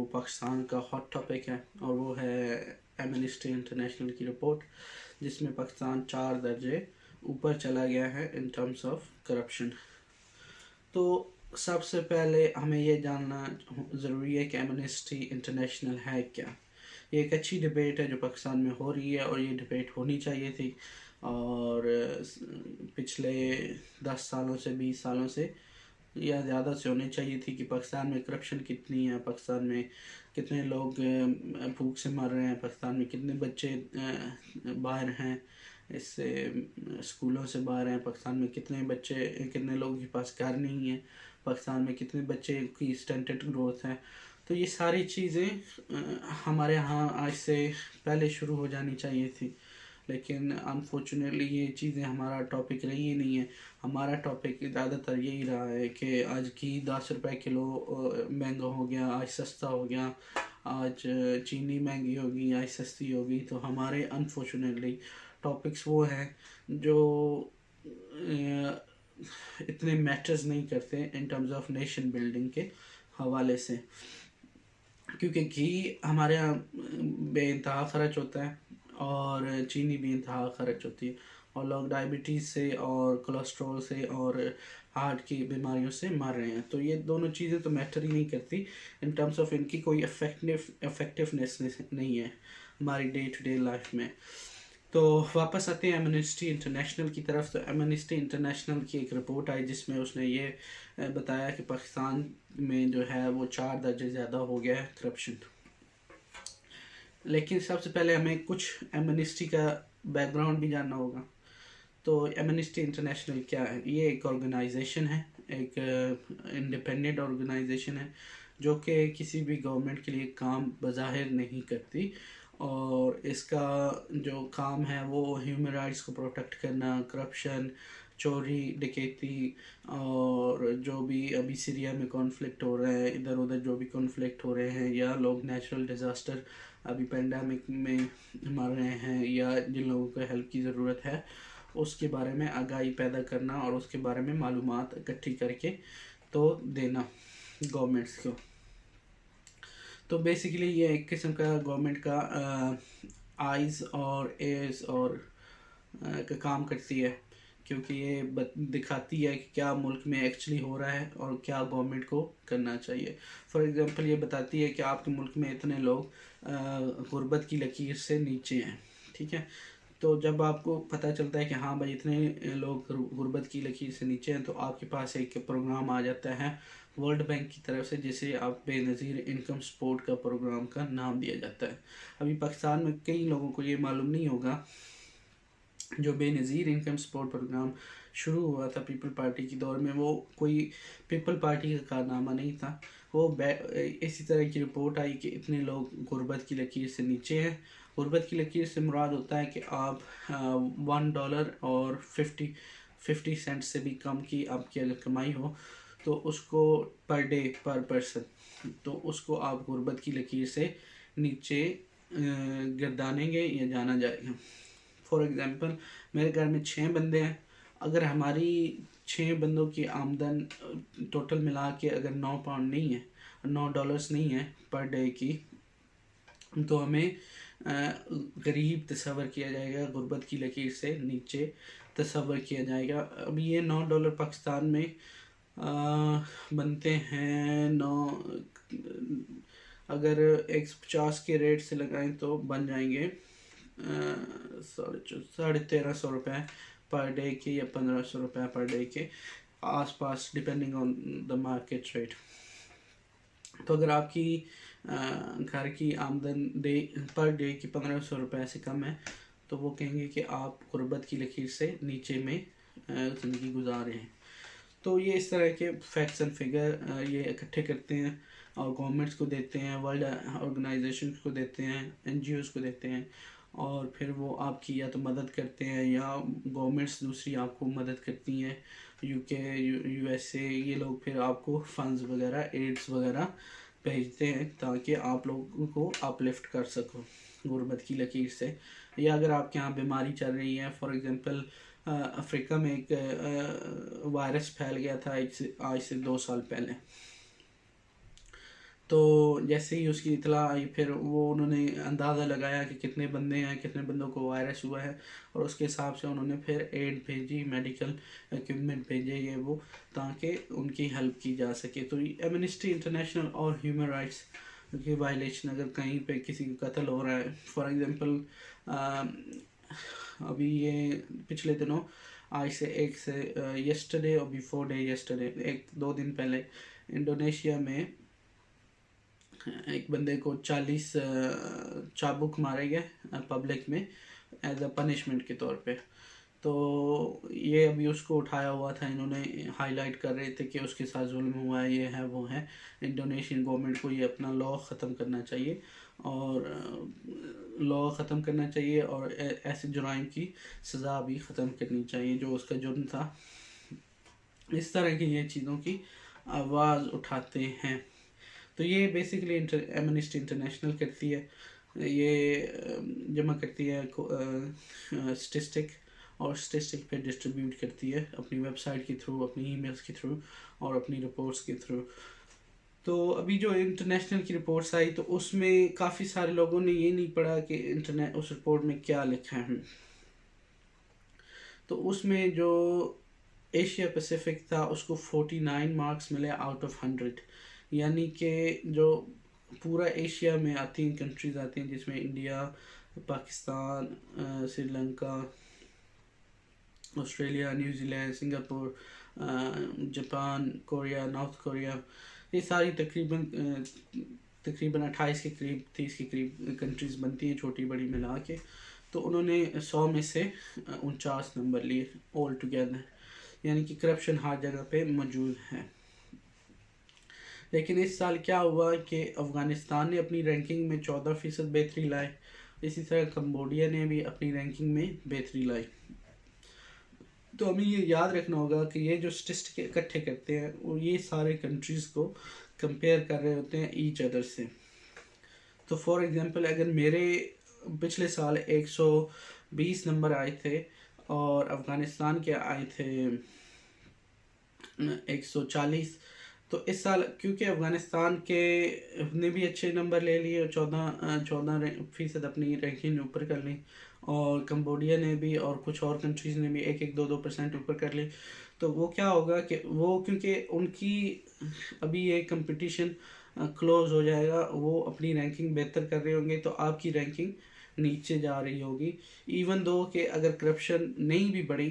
वो पाकिस्तान का hot topic है, और वो है एमनेस्टी इंटरनेशनल की रिपोर्ट, जिसमें पाकिस्तान 4 दर्जे ऊपर चला गया है इन टर्म्स ऑफ करप्शन। तो सबसे पहले हमें ये जानना ज़रूरी है कि एमनेस्टी इंटरनेशनल है क्या। ये एक अच्छी डिबेट है जो पाकिस्तान में हो रही है, और ये डिबेट होनी चाहिए थी। और पिछले 10 सालों से 20 सालों से या ज़्यादा से होनी चाहिए थी कि पाकिस्तान में करप्शन कितनी है, पाकिस्तान में कितने लोग भूख से मर रहे हैं, पाकिस्तान में कितने बच्चे बाहर हैं, इससे स्कूलों से बाहर हैं, पाकिस्तान में कितने बच्चे, कितने लोगों के पास घर नहीं है, पाकिस्तान में कितने बच्चे की स्टंटेड ग्रोथ है। तो ये सारी चीज़ें हमारे यहाँ आज से पहले शुरू हो जानी चाहिए थी, लेकिन अनफॉर्चुनेटली ये चीज़ें हमारा टॉपिक रही ही नहीं है। हमारा टॉपिक ज़्यादातर यही रहा है कि आज घी 10 रुपये किलो महंगा हो गया, आज सस्ता हो गया, आज चीनी महंगी होगी, आज सस्ती होगी। तो हमारे अनफॉर्चुनेटली टॉपिक्स वो हैं जो इतने मैटर्स नहीं करते in terms of nation building के हवाले से, क्योंकि घी हमारे यहाँ बेइंतहा ख़र्च होता है और चीनी भी इंतहा ख़र्च होती है, और लोग डायबिटीज़ से और कोलेस्ट्रॉल से और हार्ट की बीमारियों से मर रहे हैं। तो ये दोनों चीज़ें तो मैटर ही नहीं करती इन टर्म्स ऑफ इनकी कोई इफेक्टिवनेस नहीं है हमारी डे टू डे लाइफ में। तो वापस आते हैं एमनेस्टी इंटरनेशनल की तरफ। तो एमनेस्टी इंटरनेशनल की एक रिपोर्ट आई जिसमें उसने ये बताया कि पाकिस्तान में जो है वो 4 दर्जे ज़्यादा हो गया है करप्शन। लेकिन सबसे पहले हमें कुछ एमनेस्टी का बैकग्राउंड भी जानना होगा। तो एमनेस्टी इंटरनेशनल क्या है? ये एक ऑर्गेनाइजेशन है, एक इंडिपेंडेंट ऑर्गेनाइजेशन है जो कि किसी भी गवर्नमेंट के लिए काम बज़ाहिर नहीं करती, और इसका जो काम है वो ह्यूमन राइट्स को प्रोटेक्ट करना, करप्शन, चोरी डकैती, और जो भी अभी सीरिया में कॉन्फ्लिक्ट हो रहा है, इधर उधर जो भी कॉन्फ्लिक्ट हो रहे हैं, या लोग नेचुरल डिज़ास्टर अभी पेंडेमिक में मर रहे हैं, या जिन लोगों को हेल्प की ज़रूरत है, उसके बारे में आगाही पैदा करना और उसके बारे में मालूमात इकट्ठी करके तो देना गवर्नमेंट्स को। तो बेसिकली ये एक किस्म का गवर्नमेंट का आइज़ और एयर्स और का काम करती है, क्योंकि ये दिखाती है कि क्या मुल्क में एक्चुअली हो रहा है और क्या गवर्नमेंट को करना चाहिए। फॉर एग्जांपल ये बताती है कि आपके मुल्क में इतने लोग गुर्बत की लकीर से नीचे हैं, ठीक है। तो जब आपको पता चलता है कि हाँ भाई इतने लोग गुर्बत की लकीर से नीचे हैं, तो आपके पास एक प्रोग्राम आ जाता है वर्ल्ड बैंक की तरफ से, जिसे आप बेनज़ीर इनकम सपोर्ट का प्रोग्राम का नाम दिया जाता है। अभी पाकिस्तान में कई लोगों को ये मालूम नहीं होगा, जो बेनज़ीर इनकम सपोर्ट प्रोग्राम शुरू हुआ था पीपल पार्टी की दौर में, वो कोई पीपल पार्टी का कारनामा नहीं था। वो इसी तरह की रिपोर्ट आई कि इतने लोग गुर्बत की लकीर से नीचे हैं। गुर्बत की लकीर से मुराद होता है कि आप $1 और 50 सेंट से भी कम की आपकी अगर कमाई हो, तो उसको पर डे पर पर्सन, तो उसको आप गुर्बत की लकीर से नीचे गिरदानेंगे या जाना जाएगा। फॉर एग्ज़ाम्पल मेरे घर में 6 बंदे हैं, अगर हमारी 6 बंदों की आमदन टोटल मिला के अगर $9 नहीं है, $9 नहीं है पर डे की, तो हमें गरीब तस्वर किया जाएगा, गुर्बत की लकीर से नीचे तस्वर किया जाएगा। अभी ये $9 पाकिस्तान में बनते हैं 9, अगर 150 के रेट से लगाएं तो बन जाएंगे 1350 रुपये पर डे के, या 1500 रुपये पर डे के आसपास, depending on the market rate. तो अगर आपकी घर की आमदन पर डे की 1500 रुपये से कम है, तो वो कहेंगे कि आप गुर्बत की लकीर से नीचे में ज़िंदगी गुजार रहे हैं। तो ये इस तरह के फैक्ट्स एंड फिगर ये इकट्ठे करते हैं और गवर्नमेंट्स को देते हैं, वर्ल्ड ऑर्गेनाइजेशन को देते हैं, NGOs को देते हैं, और फिर वो आपकी या तो मदद करते हैं या गवर्नमेंट्स दूसरी आपको मदद करती हैं, UK, USA, ये लोग फिर आपको फंड्स वगैरह, एड्स वगैरह भेजते हैं ताकि आप लोगों को अपलिफ्ट कर सको गुर्बत की लकीर से। या अगर आपके यहाँ बीमारी चल रही है, फॉर एग्ज़ाम्पल अफ्रीका में एक वायरस फैल गया था आज से 2 साल पहले, तो जैसे ही उसकी इतला आई, फिर वो उन्होंने अंदाज़ा लगाया कि कितने बंदे हैं, कितने बंदों को वायरस हुआ है, और उसके हिसाब से उन्होंने फिर एड भेजी, मेडिकल इक्विपमेंट भेजे, ये वो, ताकि उनकी हेल्प की जा सके। तो एमनेस्टी इंटरनेशनल और ह्यूमन राइट्स की वायलेशन, अगर कहीं पे किसी का कत्ल हो रहा है, फॉर एग्ज़ाम्पल अभी ये पिछले दिनों, आज से यस्टरडे और बिफोर डे यस्टरडे, 1-2 दिन पहले इंडोनेशिया में एक बंदे को 40 चाबुक मारे गए पब्लिक में, एज अ पनिशमेंट के तौर पे। तो ये अभी उसको उठाया हुआ था, इन्होंने हाईलाइट कर रहे थे कि उसके साथ जुल्म हुआ है, ये है वो है। इंडोनेशियन गवर्नमेंट को ये अपना लॉ ख़त्म करना चाहिए, और लॉ ख़त्म करना चाहिए, और ऐसे जुराइम की सज़ा भी ख़त्म करनी चाहिए जो उसका जुर्म था। इस तरह की ये चीज़ों की आवाज़ उठाते हैं। तो ये बेसिकली एमनेस्टी इंटरनेशनल करती है, ये जमा करती है स्टेटिस्टिक, और स्टेटिस्टिक पे डिस्ट्रीब्यूट करती है अपनी वेबसाइट के थ्रू, अपनी ईमेल्स के थ्रू, और अपनी रिपोर्ट्स के थ्रू। तो अभी जो इंटरनेशनल की रिपोर्ट्स आई, तो उसमें काफ़ी सारे लोगों ने ये नहीं पढ़ा कि इंटरनेट उस रिपोर्ट में क्या लिखा है। तो उसमें जो एशिया पैसिफिक था, उसको 49 मार्क्स मिले आउट ऑफ 100, यानी कि जो पूरा एशिया में आती हैं कंट्रीज़ आती हैं, जिसमें India, Pakistan, Sri Lanka, Australia, New Zealand, Singapore, Japan, Korea, north Korea, ये सारी तकरीबन 28 के करीब, 30 के करीब कंट्रीज़ बनती हैं, छोटी बड़ी मिला के। तो उन्होंने 100 में से 49 नंबर लिए ऑल टुगेदर, यानी कि करप्शन हर जगह पे मौजूद है। लेकिन इस साल क्या हुआ कि अफ़गानिस्तान ने अपनी रैंकिंग में 14% बेहतरी लाई, इसी तरह कंबोडिया ने भी अपनी रैंकिंग में बेहतरी लाई। तो हमें ये याद रखना होगा कि ये जो स्टेटिस्टिक इकट्ठे करते हैं, वो ये सारे कंट्रीज़ को कंपेयर कर रहे होते हैं ईच अदर से। तो फॉर एग्ज़ाम्पल, अगर मेरे पिछले साल 120 नंबर आए थे, और अफ़गानिस्तान के आए थे 140, तो इस साल क्योंकि अफ़गानिस्तान के ने भी अच्छे नंबर ले लिए, 14% अपनी रैंकिंग ऊपर कर ली, और कंबोडिया ने भी, और कुछ और कंट्रीज़ ने भी 1-2% ऊपर कर ली। तो वो क्या होगा कि वो, क्योंकि उनकी अभी ये कंपटीशन क्लोज हो जाएगा, वो अपनी रैंकिंग बेहतर कर रहे होंगे, तो आपकी रैंकिंग नीचे जा रही होगी। इवन दो कि अगर करप्शन नहीं भी बढ़ी,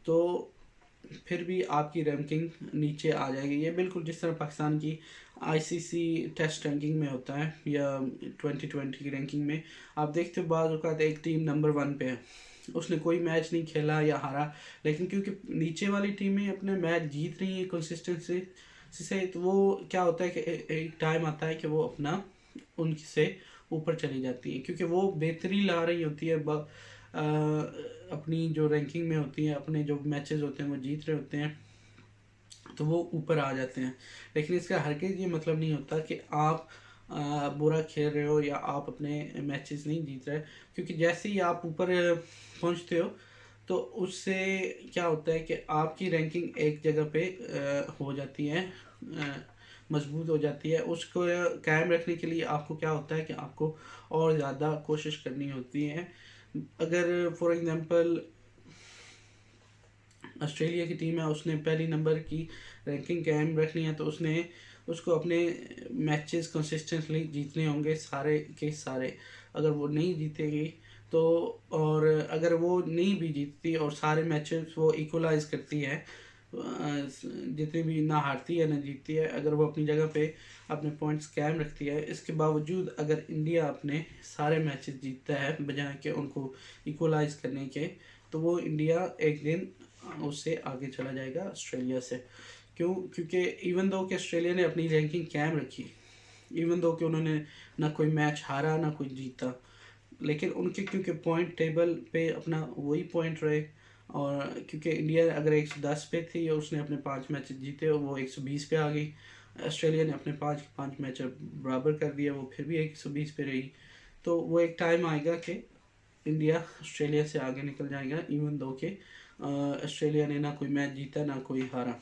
तो फिर भी आपकी रैंकिंग नीचे आ जाएगी। ये बिल्कुल जिस तरह पाकिस्तान की आईसीसी टेस्ट रैंकिंग में होता है, या 2020 की रैंकिंग में, आप देखते हो बाज़ औक़ात एक टीम नंबर 1 पे है, उसने कोई मैच नहीं खेला या हारा, लेकिन क्योंकि नीचे वाली टीमें अपने मैच जीत रही हैं कंसिस्टेंसी से, तो वो क्या होता है कि एक टाइम आता है कि वो अपना उनसे ऊपर चली जाती है, क्योंकि वो बेहतरी ला रही होती है, अपनी जो रैंकिंग में होती है, अपने जो मैचेस होते हैं वो जीत रहे होते हैं, तो वो ऊपर आ जाते हैं। लेकिन इसका हरगिज़ ये मतलब नहीं होता कि आप बुरा खेल रहे हो या आप अपने मैचेस नहीं जीत रहे, क्योंकि जैसे ही आप ऊपर पहुंचते हो, तो उससे क्या होता है कि आपकी रैंकिंग एक जगह पे हो जाती है, मजबूत हो जाती है। उसको कायम रखने के लिए आपको क्या होता है कि आपको और ज़्यादा कोशिश करनी होती है। अगर फॉर एग्ज़ाम्पल ऑस्ट्रेलिया की टीम है, उसने पहली नंबर की रैंकिंग कायम रखनी है, तो उसको अपने मैचेस कंसिस्टेंटली जीतने होंगे, सारे के सारे। अगर वो नहीं जीतेगी तो, और अगर वो नहीं भी जीतती और सारे मैचेस वो इक्वलाइज करती है, जितनी भी ना हारती है ना जीतती है, अगर वो अपनी जगह पे अपने पॉइंट्स कायम रखती है, इसके बावजूद अगर इंडिया अपने सारे मैचेस जीतता है बजाय कि उनको इक्वलाइज करने के, तो वो इंडिया एक दिन उससे आगे चला जाएगा ऑस्ट्रेलिया से। क्योंकि इवन दो कि ऑस्ट्रेलिया ने अपनी रैंकिंग कायम रखी, इवन दो कि उन्होंने ना कोई मैच हारा ना कोई जीता, लेकिन उनके क्योंकि पॉइंट टेबल पे अपना वही पॉइंट रहे, और क्योंकि इंडिया अगर 110 पे थी और उसने अपने 5 मैच जीते, वो 120 पे आ गई। ऑस्ट्रेलिया ने अपने 5 मैच बराबर कर दिया, वो फिर भी 120 पे रही। तो वो एक टाइम आएगा कि इंडिया ऑस्ट्रेलिया से आगे निकल जाएगा, इवन दो कि ऑस्ट्रेलिया ने ना कोई मैच जीता ना कोई हारा।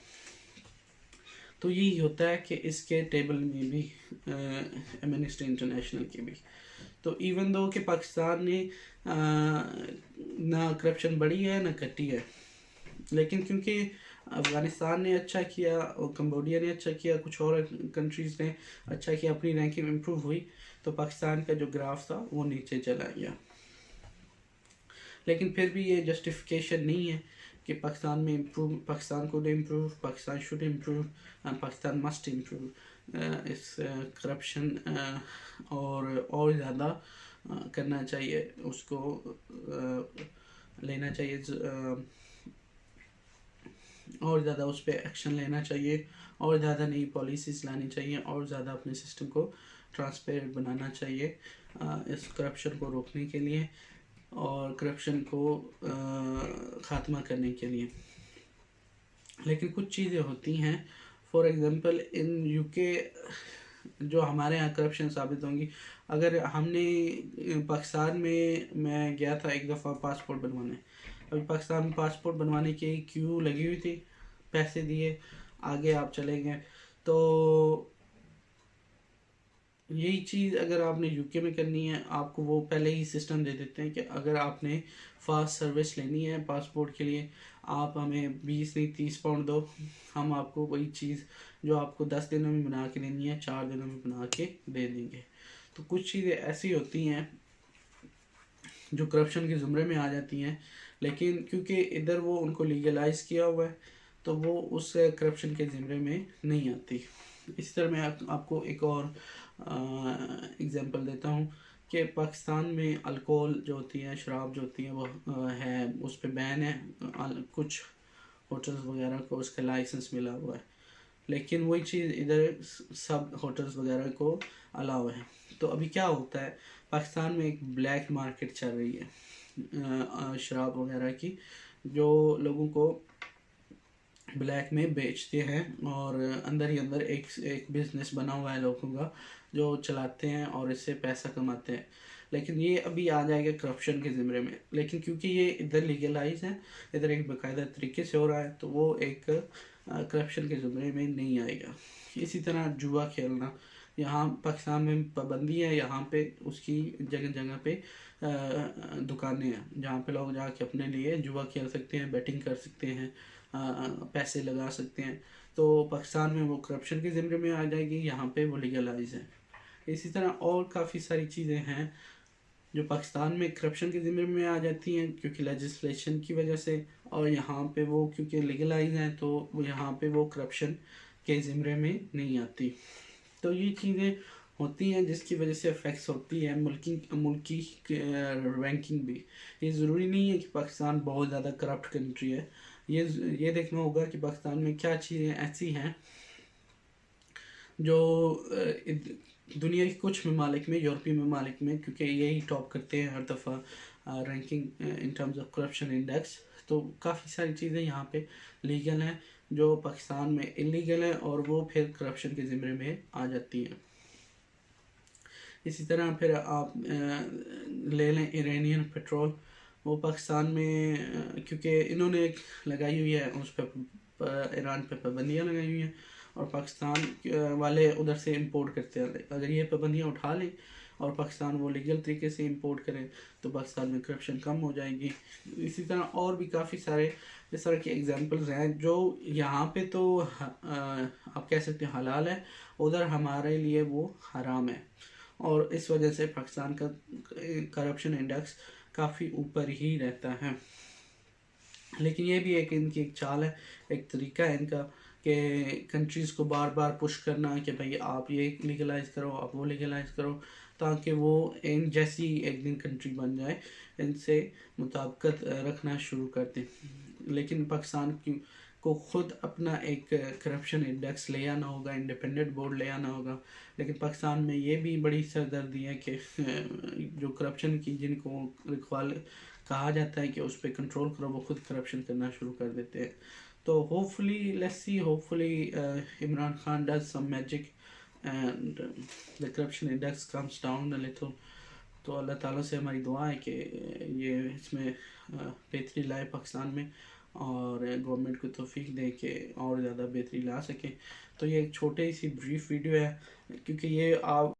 तो तो यही होता है कि इसके टेबल में भी एमनेस्टी इंटरनेशनल की भी, तो इवन दो कि पाकिस्तान ने ना करप्शन बढ़ी है ना घटी है, लेकिन क्योंकि अफ़गानिस्तान ने अच्छा किया और कम्बोडिया ने अच्छा किया, कुछ और कंट्रीज़ ने अच्छा किया, अपनी रैंकिंग इम्प्रूव हुई, तो पाकिस्तान का जो ग्राफ था वो नीचे चला गया। लेकिन फिर भी ये जस्टिफिकेशन नहीं है कि पाकिस्तान में इम्प्रूव, पाकिस्तान को improve, Pakistan should improve and Pakistan must improve इस करप्शन और ज़्यादा करना चाहिए, उसको लेना चाहिए, और ज़्यादा उस पर एक्शन लेना चाहिए, और ज़्यादा नई पॉलिसीज़ लानी चाहिए, और ज़्यादा अपने सिस्टम को ट्रांसपेरेंट बनाना चाहिए इस करप्शन को रोकने के लिए और करप्शन को ख़ात्मा करने के लिए। लेकिन कुछ चीज़ें होती हैं, फॉर एग्ज़ाम्पल इन यूके जो हमारे यहाँ करप्शन साबित होंगी। अगर हमने पाकिस्तान में, मैं गया था एक दफ़ा पासपोर्ट बनवाने, अभी पाकिस्तान में पासपोर्ट बनवाने की क्यू लगी हुई थी, पैसे दिए, आगे आप चले गए। तो यही चीज़ अगर आपने यूके में करनी है, आपको वो पहले ही सिस्टम दे देते हैं कि अगर आपने फास्ट सर्विस लेनी है पासपोर्ट के लिए, आप हमें 20 नहीं 30 पाउंड दो, हम आपको वही चीज़ जो आपको 10 दिनों में बना के देनी है 4 दिनों में बना के दे देंगे। तो कुछ चीज़ें ऐसी होती हैं जो करप्शन के ज़ुमरे में आ जाती हैं, लेकिन क्योंकि इधर वो उनको लीगलाइज किया हुआ है तो वो उस करप्शन के ज़ुमरे में नहीं आती। इसी तरह मैं आपको एक और एग्जांपल देता हूँ कि पाकिस्तान में अल्कोहल जो होती है, शराब जो होती है वो है, उस पर बैन है, कुछ होटल्स वगैरह को उसका लाइसेंस मिला हुआ है, लेकिन वही चीज़ इधर सब होटल्स वगैरह को अलाउ है। तो अभी क्या होता है, पाकिस्तान में एक ब्लैक मार्केट चल रही है शराब वगैरह की, जो लोगों को ब्लैक में बेचते हैं, और अंदर ही अंदर एक बिजनेस बना हुआ है लोगों का जो चलाते हैं और इससे पैसा कमाते हैं। लेकिन ये अभी आ जाएगा करप्शन के ज़िम्मे में, लेकिन क्योंकि ये इधर लीगलाइज है, इधर एक बाकायदा तरीके से हो रहा है, तो वो एक करप्शन के ज़िम्मे में नहीं आएगा। इसी तरह जुआ खेलना, यहाँ पाकिस्तान में पाबंदी है, यहाँ पे उसकी जगह जगह पे दुकानें हैं जहाँ पे लोग जाके अपने लिए जुआ खेल सकते हैं, बैटिंग कर सकते हैं, पैसे लगा सकते हैं। तो पाकिस्तान में वो करप्शन के ज़िम्मे में आ जाएगी, यहाँ पे वो लीगलाइज है। इसी तरह और काफ़ी सारी चीज़ें हैं जो पाकिस्तान में करप्शन के ज़िम्मे में आ जाती हैं क्योंकि लेजिस्लेशन की वजह से, और यहाँ पे वो क्योंकि लीगलाइज हैं तो वो यहाँ पे वो करप्शन के ज़िम्मे में नहीं आती। तो ये चीज़ें होती हैं जिसकी वजह से इफ़ेक्ट्स होती है मुल्की रैंकिंग भी। ये ज़रूरी नहीं है कि पाकिस्तान बहुत ज़्यादा करप्ट कंट्री है, ये देखना होगा कि पाकिस्तान में क्या चीज़ें ऐसी हैं जो दुनिया के कुछ ममालिक में, यूरोपीय ममालिक में, क्योंकि यही टॉप करते हैं हर दफ़ा ranking in terms of corruption index, तो काफ़ी सारी चीज़ें यहाँ पे लीगल हैं जो पाकिस्तान में इलीगल है और वो फिर करप्शन के ज़िम्मे में आ जाती हैं। इसी तरह फिर आप ले लें इरानियन पेट्रोल, वो पाकिस्तान में क्योंकि इन्होंने लगाई हुई है, उस पर ईरान पे पाबंदियाँ लगाई हुई हैं और पाकिस्तान वाले उधर से इंपोर्ट करते हैं। अगर ये पाबंदियाँ उठा लें और पाकिस्तान वो लीगल तरीके से इंपोर्ट करें तो पाकिस्तान में करप्शन कम हो जाएगी। इसी तरह और भी काफ़ी सारे इस तरह के एग्जांपल्स हैं जो यहाँ पे तो आप कह सकते हैं हलाल है, उधर हमारे लिए वो हराम है, और इस वजह से पाकिस्तान का करप्शन इंडेक्स काफ़ी ऊपर ही रहता है। लेकिन ये भी एक इनकी एक चाल है, एक तरीका है इनका कि कंट्रीज़ को बार बार पुश करना कि भाई आप ये लीगलाइज करो, आप वो लीगलाइज करो, ताकि वो इन जैसी एक दिन कंट्री बन जाए, इनसे मुताबिकत रखना शुरू कर दें। लेकिन पाकिस्तान को ख़ुद अपना एक करप्शन इंडेक्स ले आना होगा, इंडिपेंडेंट बोर्ड ले आना होगा। लेकिन पाकिस्तान में ये भी बड़ी सरदर्दी है कि जो करप्शन की जिनको रिकवाल कहा जाता है कि उस पर कंट्रोल करो, वो खुद करप्शन करना शुरू कर देते हैं। तो hopefully let's see, hopefully Imran Khan does some magic and the corruption index comes down a little. तो अल्लाह ताला से हमारी दुआ है कि ये इसमें बेहतरी लाए पाकिस्तान में, और गवर्नमेंट को तौफीक दे के और ज़्यादा बेहतरी ला सकें। तो ये एक छोटी सी ब्रीफ वीडियो है, क्योंकि ये आप